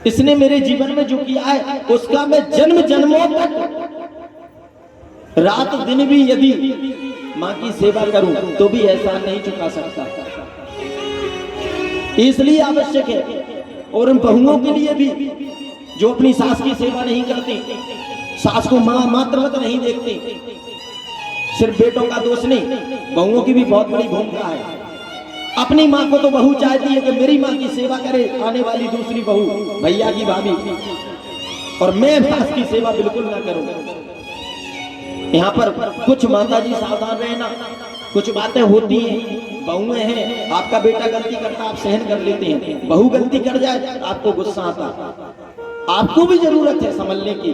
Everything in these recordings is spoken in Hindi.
इसने मेरे जीवन में जो किया है उसका मैं जन्म जन्मों तक रात दिन भी यदि माँ की सेवा करूं तो भी एहसान नहीं चुका सकता। इसलिए आवश्यक है। और उन बहुओं के लिए भी जो अपनी सास की सेवा नहीं करती, सास को माँ मातृवत नहीं देखती, सिर्फ बेटों का दोष नहीं, बहुओं की भी बहुत बड़ी भूमिका है। अपनी माँ को तो बहू चाहती है कि मेरी माँ की सेवा करे आने वाली दूसरी बहू, भैया की भाभी, और मैं सास की सेवा बिल्कुल ना करूं। यहाँ पर कुछ माताजी सावधान रहना, कुछ बातें होती हैं, बहुएं हैं, आपका बेटा गलती करता आप सहन कर लेते हैं, बहू गलती कर जाए आपको गुस्सा आता। आपको भी जरूरत है संभलने की।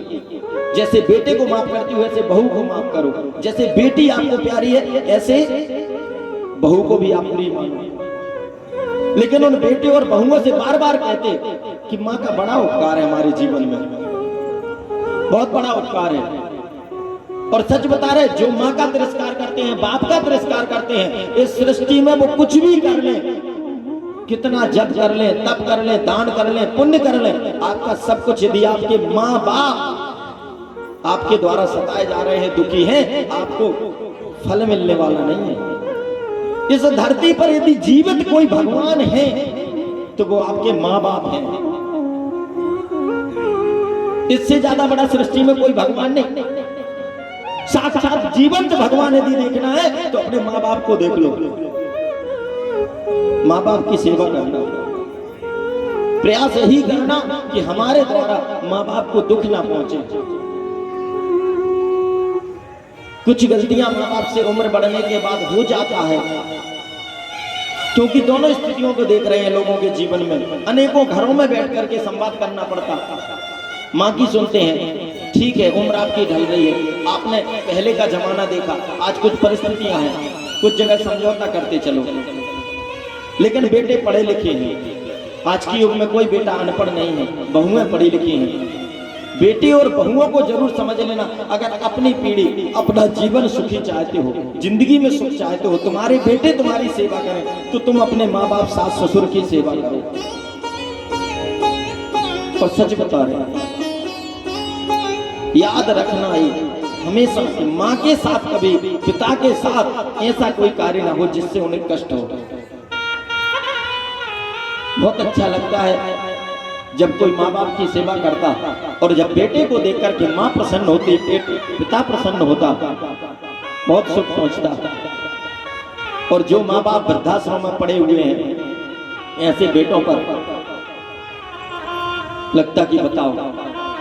जैसे बेटे को माफ करती हो ऐसे बहू को माफ करो। जैसे बेटी आपको प्यारी है ऐसे बहू को भी आप पूरी मानो। लेकिन उन बेटे और बहुओं से बार बार कहते कि माँ का बड़ा उपकार है हमारे जीवन में, बहुत बड़ा उपकार है। और सच बता रहे, जो माँ का तिरस्कार करते हैं, बाप का तिरस्कार करते हैं, इस सृष्टि में वो कुछ भी कर ले, कितना जप कर ले, तप कर ले, दान कर ले, पुण्य कर ले, आपका सब कुछ यदि आपके माँ बाप आपके द्वारा सताए जा रहे हैं, दुखी हैं, आपको फल मिलने वाला नहीं है। इस धरती पर यदि जीवित कोई भगवान है तो वो आपके माँ बाप हैं। इससे ज्यादा बड़ा सृष्टि में कोई भगवान नहीं। साक्षात जीवंत भगवान यदि देखना है तो अपने माँ बाप को देख लो। माँ बाप की सेवा करना, प्रयास यही करना कि हमारे द्वारा माँ बाप को दुख ना पहुंचे। कुछ गलतियां माँ बाप से उम्र बढ़ने के बाद हो जाता है, क्योंकि दोनों स्थितियों को देख रहे हैं लोगों के जीवन में। अनेकों घरों में बैठ करके संवाद करना पड़ता, माँ की सुनते हैं, ठीक है उम्र आपकी ढल रही है, आपने पहले का जमाना देखा, आज कुछ परिस्थितियां हैं, कुछ जगह समझौता करते चलो। लेकिन बेटे पढ़े लिखे हैं, आज के युग में कोई बेटा अनपढ़ नहीं है, बहुएं पढ़ी लिखी हैं। बेटी और बहुओं को जरूर समझ लेना, अगर अपनी पीढ़ी, अपना जीवन सुखी चाहते हो, जिंदगी में सुख चाहते हो, तुम्हारे बेटे तुम्हारी सेवा करें तो तुम अपने माँ बाप सास ससुर की सेवा करो। और सच बता रहे, याद रखना ही हमेशा माँ के साथ कभी पिता के साथ ऐसा कोई कार्य ना हो जिससे उन्हें कष्ट हो। बहुत अच्छा लगता है जब कोई माँ बाप की सेवा करता, और जब बेटे को देख करके माँ प्रसन्न होती, पिता प्रसन्न होता, बहुत सुख पहुंचता। और जो माँ बाप वृद्धाश्रम में पड़े हुए हैं, ऐसे बेटों पर लगता कि बताओ,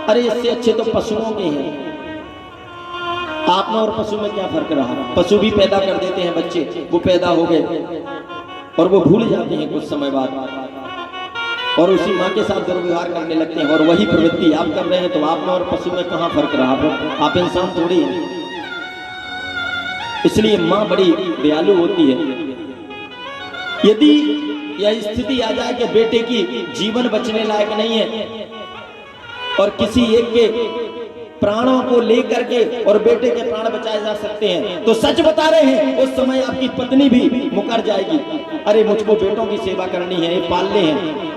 अरे इससे अच्छे तो पशुओं के हैं। आप में और पशु में क्या फर्क रहा? पशु भी पैदा कर देते हैं बच्चे, वो पैदा हो गए और वो भूल जाते हैं कुछ समय बाद, और उसी माँ के साथ दुर्व्यवहार करने लगते हैं। और वही प्रवृत्ति आप कर रहे हैं, तो आप में और पशु में कहाँ फर्क रहा? आप इंसान थोड़ी हैं। इसलिए माँ बड़ी दयालु होती है। यदि यह स्थिति आ जाए कि बेटे की जीवन बचने लायक नहीं है और किसी एक के प्राणों को लेकर के और बेटे के प्राण बचाए जा सकते हैं, तो सच बता रहे हैं उस समय आपकी पत्नी भी मुकर जाएगी, अरे मुझको बेटों की सेवा करनी है, पालने हैं।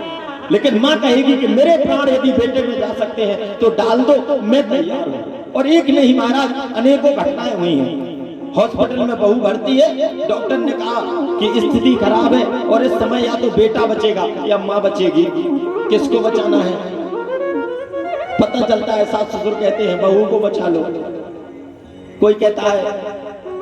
लेकिन माँ कहेगी कि मेरे प्राण यदि बेटे में जा सकते हैं तो डाल दो, मैं तैयार हूं। और एक नहीं महाराज, अनेकों घटनाएं हुई हैं। हॉस्पिटल में बहू भर्ती है, डॉक्टर ने कहा कि स्थिति खराब है और इस समय या तो बेटा बचेगा या माँ बचेगी, किसको बचाना है? पता चलता है सास ससुर कहते हैं बहू को बचा लो, कोई कहता है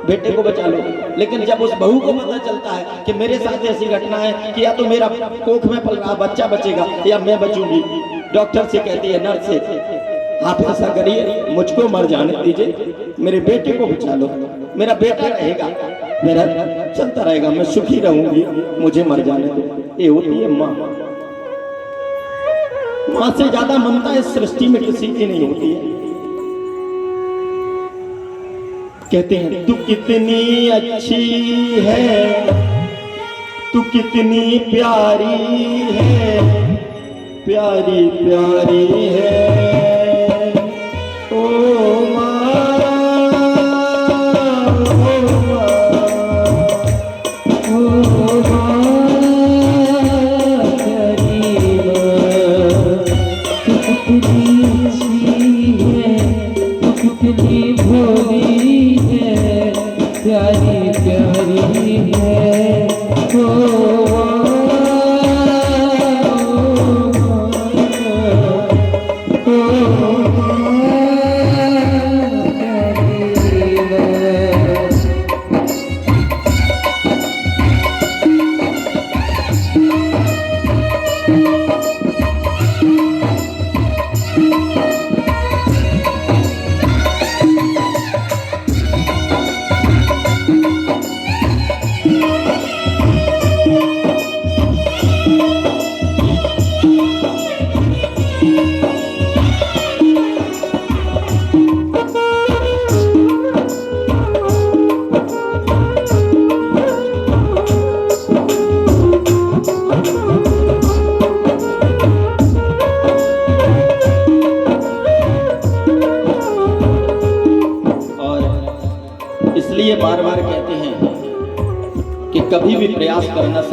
बेटे को बचा लो। लेकिन जब उस बहू को पता चलता है कि मेरे साथ ऐसी घटना है कि या तो मेरा कोख में पल रहा बच्चा बचेगा या मैं बचूंगी, डॉक्टर से कहती है, नर्स से, आप ऐसा करिए मुझको मर जाने दीजिए, मेरे बेटे को बचा लो, मेरा बेटा रहेगा, मेरा चलता रहेगा, मैं सुखी रहूंगी, मुझे मर जाने दो। ये होती है माँ। माँ से ज्यादा ममता इस सृष्टि में किसी की नहीं होती है। कहते हैं तू कितनी अच्छी है, तू कितनी प्यारी है, प्यारी प्यारी है ओ माँ, ओ माँ, ओ माँ, प्यारी माँ। इसलिए बार बार कहते हैं कि कभी भी प्रयास करना